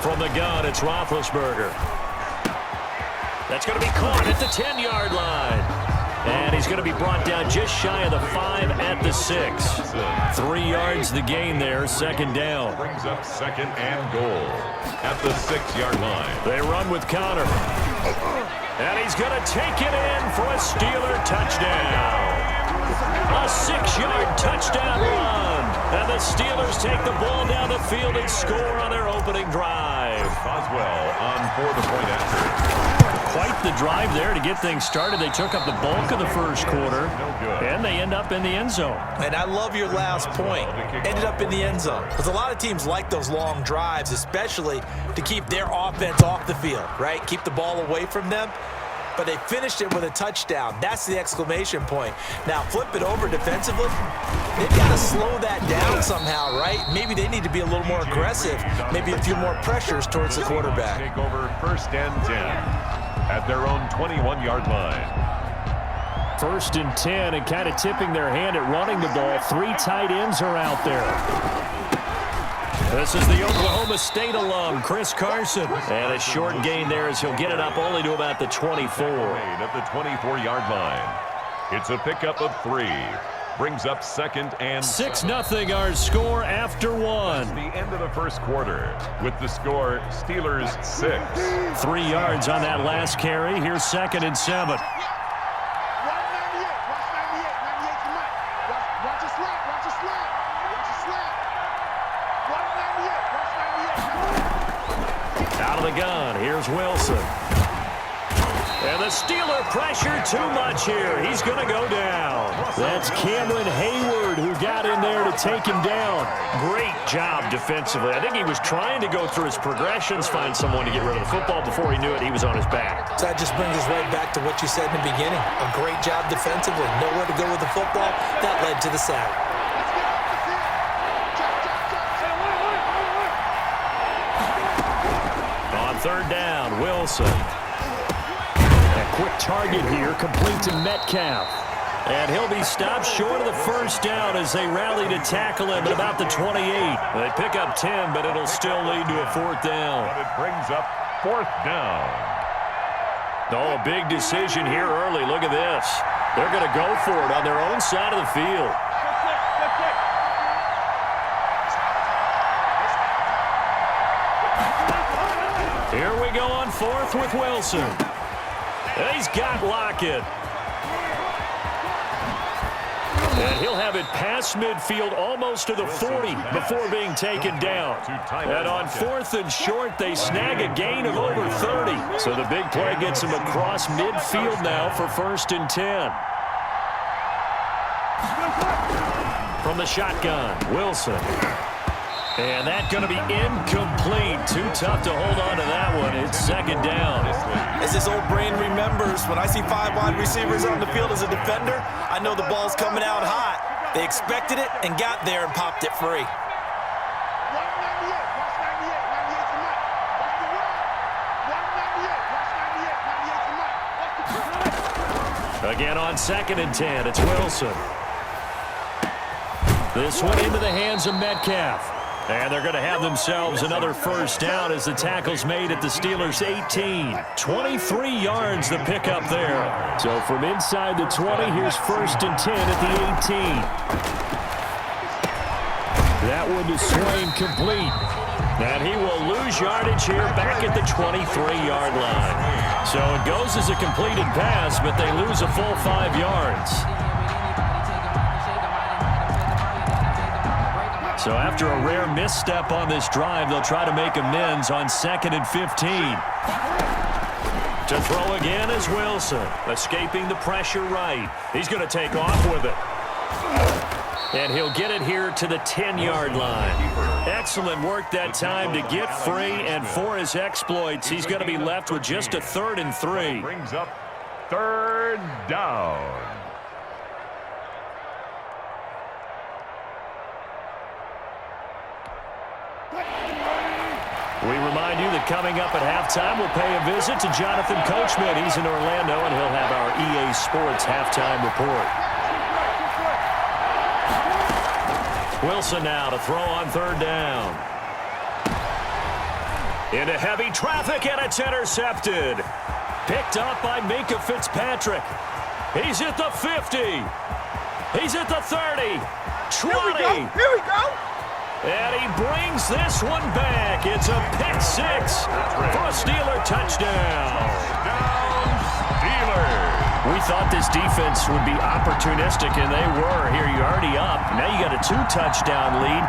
From the gun, it's Roethlisberger. That's going to be caught at the 10-yard line. And he's going to be brought down just shy of the 5 at the 6. 3 yards the gain there, second down. Brings up second and goal at the 6-yard line. They run with Connor. And he's going to take it in for a Steeler touchdown. A 6-yard touchdown run. And the Steelers take the ball down the field and score on their opening drive. Boswell on for the point after. Quite the drive there to get things started. They took up the bulk of the first quarter, and they end up in the end zone. And I love your last point. Ended up in the end zone. Because a lot of teams like those long drives, especially to keep their offense off the field, right? Keep the ball away from them. But they finished it with a touchdown. That's the exclamation point. Now, flip it over defensively. They've got to slow that down somehow, right? Maybe they need to be a little more aggressive. Maybe a few more pressures towards the quarterback. Take over first and 10 at their own 21-yard line. First and 10, and kind of tipping their hand at running the ball. 3 tight ends are out there. This is the Oklahoma State alum, Chris Carson. And a short gain there as he'll get it up only to about the 24. At the 24-yard line. It's a pickup of 3. Brings up second and 6-0 our score after 1. It's the end of the first quarter with the score Steelers 6. 3 yards on that last carry. Here's second and 7. Out of the gun. Here's Wilson. And the Steeler pressure too much here. He's going to go down. That's Cameron Hayward who got in there to take him down. Great job defensively. I think he was trying to go through his progressions, find someone to get rid of the football. Before he knew it, he was on his back. So that just brings us right back to what you said in the beginning. A great job defensively. Nowhere to go with the football. That led to the sack. On third down, Wilson. Quick target here, complete to Metcalf. And he'll be stopped short of the first down as they rally to tackle him at about the 28. They pick up 10, but it'll still lead to a 4th down. But it brings up 4th down. Oh, a big decision here early. Look at this. They're going to go for it on their own side of the field. Here we go on 4th with Wilson. And he's got Lockett. And he'll have it past midfield almost to the 40 before being taken down. And on 4th and short, they snag a gain of over 30. So the big play gets him across midfield now for 1st and 10. From the shotgun, Wilson. And that's going to be incomplete. Too tough to hold on to that one. It's second down. As his old brain remembers, when I see 5 wide receivers on the field as a defender, I know the ball's coming out hot. They expected it and got there and popped it free. Again on 2nd and 10, it's Wilson. This one into the hands of Metcalf. And they're going to have themselves another first down as the tackle's made at the Steelers' 18. 23 yards the pickup there. So from inside the 20, here's 1st and 10 at the 18. That one is Swain complete. And he will lose yardage here back at the 23-yard line. So it goes as a completed pass, but they lose a full 5 yards. So after a rare misstep on this drive, they'll try to make amends on 2nd and 15. To throw again is Wilson, escaping the pressure right. He's going to take off with it. And he'll get it here to the 10-yard line. Excellent work that time to get free, and for his exploits, he's going to be left with just a 3rd and 3. Brings up 3rd down. We remind you that coming up at halftime, we'll pay a visit to Jonathan Coachman. He's in Orlando, and he'll have our EA Sports halftime report. Wilson now to throw on 3rd down. Into heavy traffic, and it's intercepted. Picked up by Minkah Fitzpatrick. He's at the 50. He's at the 30. 20. Here we go. And he brings this one back. It's a pick six for a Steeler touchdown. Steelers. We thought this defense would be opportunistic, and they were. Here, you're already up. Now you got a 2-touchdown lead.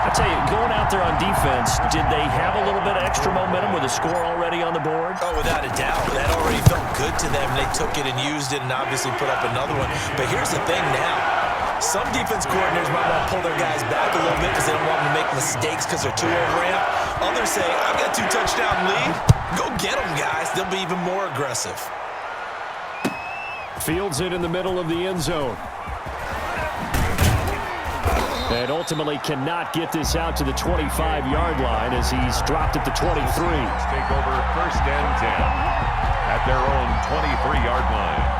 I tell you, going out there on defense, did they have a little bit of extra momentum with a score already on the board? Oh, without a doubt. That already felt good to them. They took it and used it and obviously put up another one. But here's the thing now. Some defense coordinators might want to pull their guys back a little bit because they don't want them to make mistakes because they're too overamped. Others say, I've got 2-touchdown lead. Go get them, guys. They'll be even more aggressive. Fields it in the middle of the end zone. And ultimately cannot get this out to the 25-yard line as he's dropped at the 23. Take over 1st and 10 at their own 23-yard line.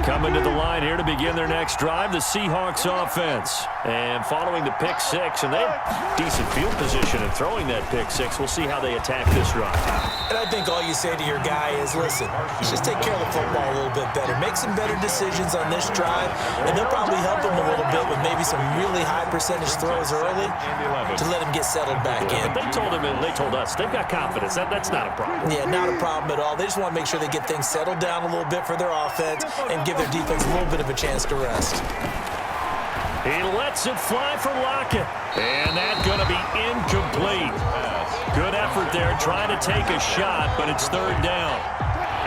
Coming to the line here to begin their next drive, the Seahawks offense. And following the pick six, and they have decent field position in throwing that pick six. We'll see how they attack this drive. And I think all you say to your guy is, listen, just take care of the football a little bit better. Make some better decisions on this drive, and they'll probably help him a little bit with maybe some really high percentage throws early to let him get settled back in. But they told him, and they told us, they've got confidence. That's not a problem. Yeah, not a problem at all. They just want to make sure they get things settled down a little bit for their offense and give their defense a little bit of a chance to rest. He lets it fly for Lockett. And that's going to be incomplete. Good effort there trying to take a shot, but it's 3rd down.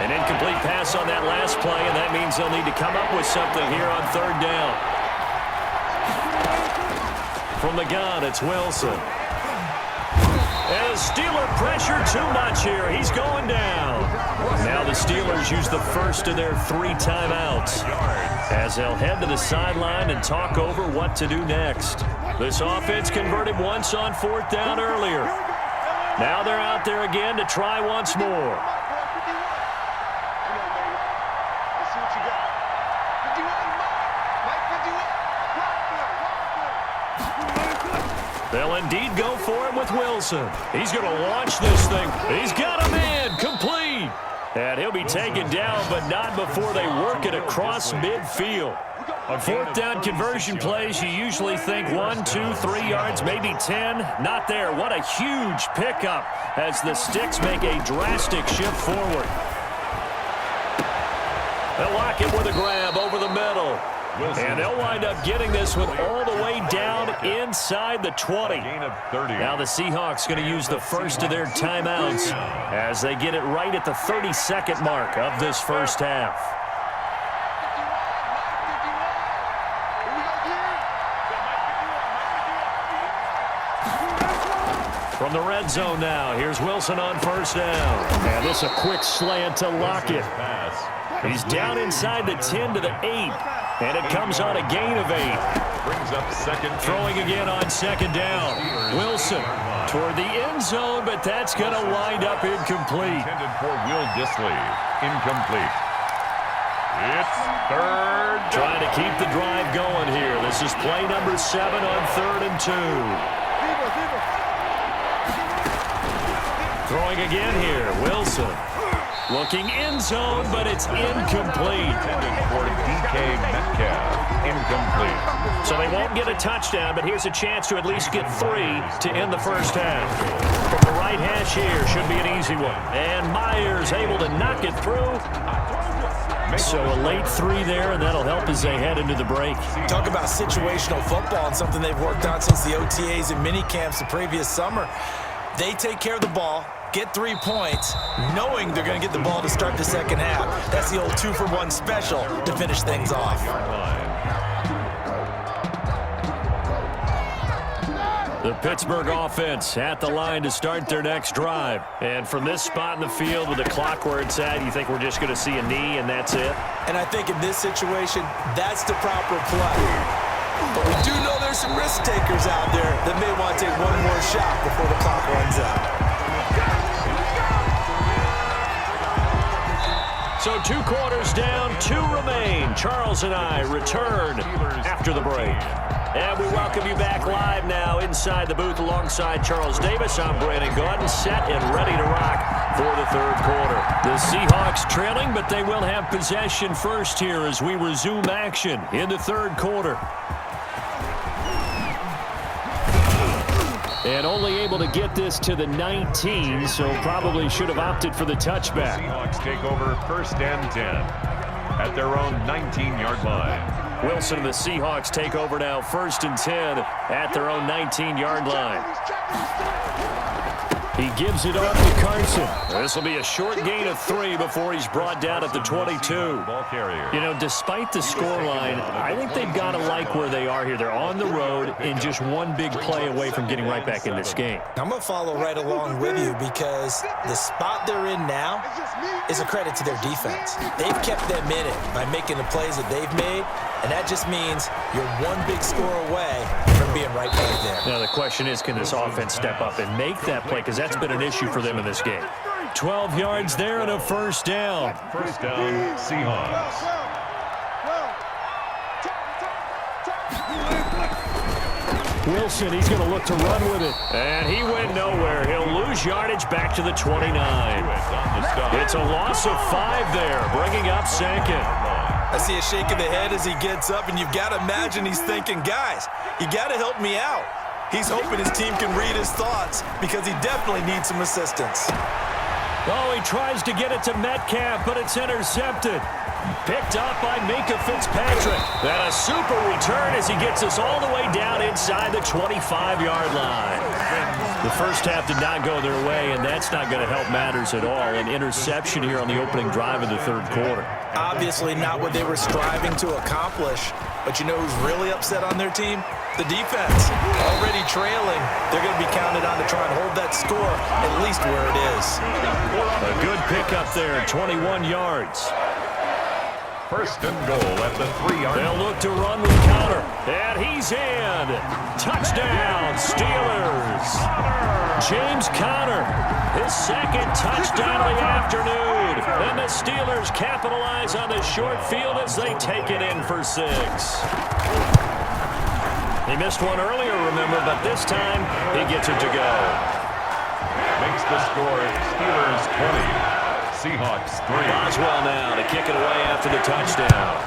An incomplete pass on that last play, and that means they'll need to come up with something here on 3rd down. From the gun, it's Wilson. And Steeler pressure too much here. He's going down. Now the Steelers use the first of their 3 timeouts as they'll head to the sideline and talk over what to do next. This offense converted once on 4th down earlier. Now they're out there again to try once more. They'll indeed go for it with Wilson. He's going to launch this thing. He's got a man complete. And he'll be taken down, but not before they work it across midfield. On 4th down conversion plays, you usually think 1, 2, 3 yards, maybe 10. Not there. What a huge pickup as the Sticks make a drastic shift forward. They'll lock it with a grab over the middle. And they'll wind up getting this one all the way down inside the 20. Now the Seahawks going to use the first of their timeouts as they get it right at the 32nd mark of this first half. From the red zone now, here's Wilson on 1st down. And this a quick slant to Lockett. He's down inside the 10 to the 8. And it comes on a gain of 8. Brings up 2nd. Throwing again on 2nd down. Wilson toward the end zone, but that's going to wind up incomplete. Intended for Will Dissly. Incomplete. It's 3rd. Trying to keep the drive going here. This is play number 7 on 3rd and 2. Throwing again here. Wilson. Looking end zone, but it's incomplete. For DK Metcalf. Incomplete. So they won't get a touchdown, but here's a chance to at least get 3 to end the first half. From the right hash here, should be an easy one. And Myers able to knock it through. So a late 3 there, and that'll help as they head into the break. Talk about situational football and something they've worked on since the OTAs and mini camps the previous summer. They take care of the ball, get 3 points, knowing they're going to get the ball to start the second half. That's the old 2-for-1 special to finish things off. The Pittsburgh offense at the line to start their next drive. And from this spot in the field with the clock where it's at, you think we're just going to see a knee and that's it? And I think in this situation, that's the proper play. But we do know there's some risk takers out there that may want to take one more shot before the clock runs out. So 2 quarters down, 2 remain. Charles and I return after the break. And we welcome you back live now inside the booth alongside Charles Davis. I'm Brandon Gaudin, set and ready to rock for the third quarter. The Seahawks trailing, but they will have possession first here as we resume action in the third quarter. And only able to get this to the 19, so probably should have opted for the touchback. The Seahawks take over 1st and 10 at their own 19-yard line. Wilson and the Seahawks take over now 1st and 10 at their own 19-yard line. He gives it off to Carson. This will be a short gain of 3 before he's brought down at the 22. Ball carrier. You know, despite the scoreline, I think they've got to like where they are here. They're on the road and just one big play away from getting right back in this game. I'm going to follow right along with you because the spot they're in now is a credit to their defense. They've kept them in it by making the plays that they've made, and that just means you're one big score away from being right back there. Now the question is, can this offense step up and make that play? Because that's been an issue for them in this game. 12 yards there and a 1st down. 1st down, Seahawks. Wilson, he's going to look to run with it. And he went nowhere. He'll lose yardage back to the 29. It's a loss of 5 there, bringing up 2nd. I see a shake of the head as he gets up, and you've got to imagine he's thinking, guys, you got to help me out. He's hoping his team can read his thoughts because he definitely needs some assistance. Oh, he tries to get it to Metcalf, but it's intercepted. Picked up by Minka Fitzpatrick. And a super return as he gets us all the way down inside the 25-yard line. The first half did not go their way, and that's not going to help matters at all. An interception here on the opening drive of the third quarter. Obviously not what they were striving to accomplish, but you know who's really upset on their team? The defense. Already trailing, they're going to be counted on to try and hold that score at least where it is. A good pickup there, 21 yards. 1st and goal at the 3-yard line. They'll look to run with Conner. And he's in. Touchdown, Steelers. James Conner, his 2nd touchdown of the afternoon. And the Steelers capitalize on the short field as they take it in for 6. He missed one earlier, remember, but this time he gets it to go. Makes the score Steelers 20. Seahawks 3. Boswell now to kick it away after the touchdown.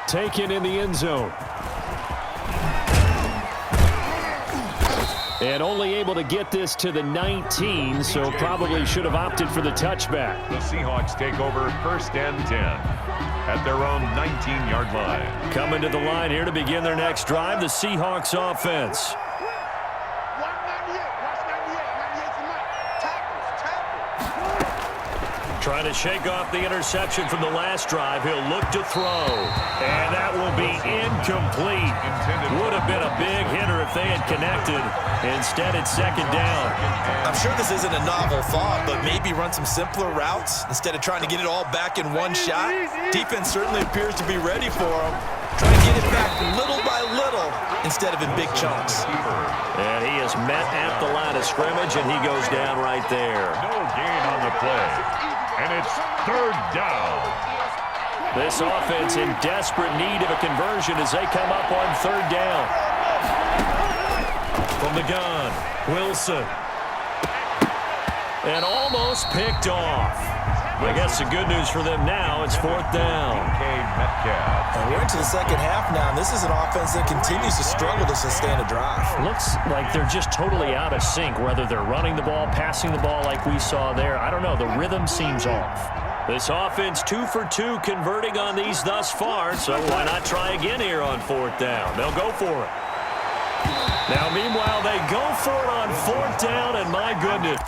Taken in the end zone. And only able to get this to the 19, so probably should have opted for the touchback. The Seahawks take over 1st and 10 at their own 19-yard line. Coming to the line here to begin their next drive, the Seahawks offense. Trying to shake off the interception from the last drive. He'll look to throw. And that will be incomplete. Would have been a big hitter if they had connected. Instead, it's 2nd down. I'm sure this isn't a novel thought, but maybe run some simpler routes instead of trying to get it all back in one shot. Defense certainly appears to be ready for him. Try to get it back little by little instead of in big chunks. And he is met at the line of scrimmage, and he goes down right there. No gain on the play. And it's 3rd down. This offense in desperate need of a conversion as they come up on 3rd down. From the gun, Wilson. And almost picked off. I guess the good news for them now, it's 4th down. And we're into the second half now, and this is an offense that continues to struggle to sustain a drive. Looks like they're just totally out of sync, whether they're running the ball, passing the ball like we saw there. I don't know, the rhythm seems off. This offense 2 for 2 converting on these thus far, so why not try again here on 4th down? They'll go for it. Now, meanwhile, they go for it on 4th down, and my goodness.